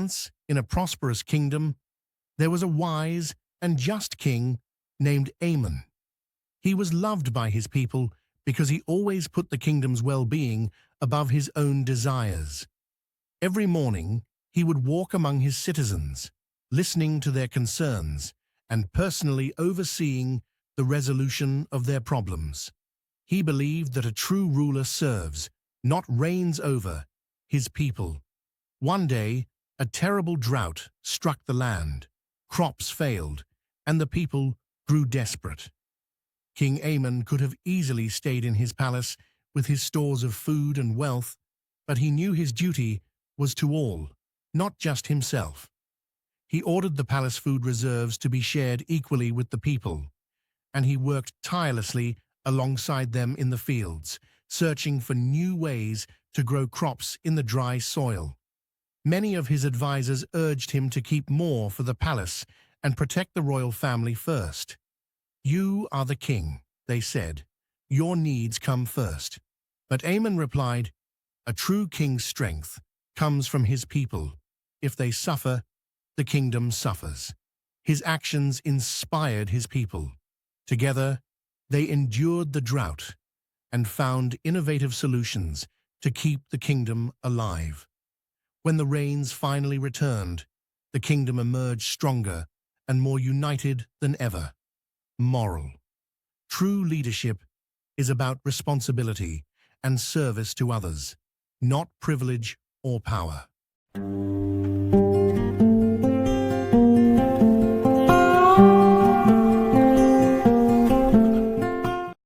Once, in a prosperous kingdom, there was a wise and just king named Ammon. He was loved by his people because he always put the kingdom's well-being above his own desires. Every morning, he would walk among his citizens, listening to their concerns and personally overseeing the resolution of their problems. He believed that a true ruler serves, not reigns over, his people. One day, a terrible drought struck the land. Crops failed, and the people grew desperate. King Ammon could have easily stayed in his palace with his stores of food and wealth, but he knew his duty was to all, not just himself. He ordered the palace food reserves to be shared equally with the people, and he worked tirelessly alongside them in the fields, searching for new ways to grow crops in the dry soil. Many of his advisors urged him to keep more for the palace and protect the royal family first. "You are the king," they said. "Your needs come first." But Ammon replied, "A true king's strength comes from his people. If they suffer, the kingdom suffers." His actions inspired his people. Together, they endured the drought and found innovative solutions to keep the kingdom alive. When the rains finally returned, the kingdom emerged stronger and more united than ever. Moral: true leadership is about responsibility and service to others, not privilege or power.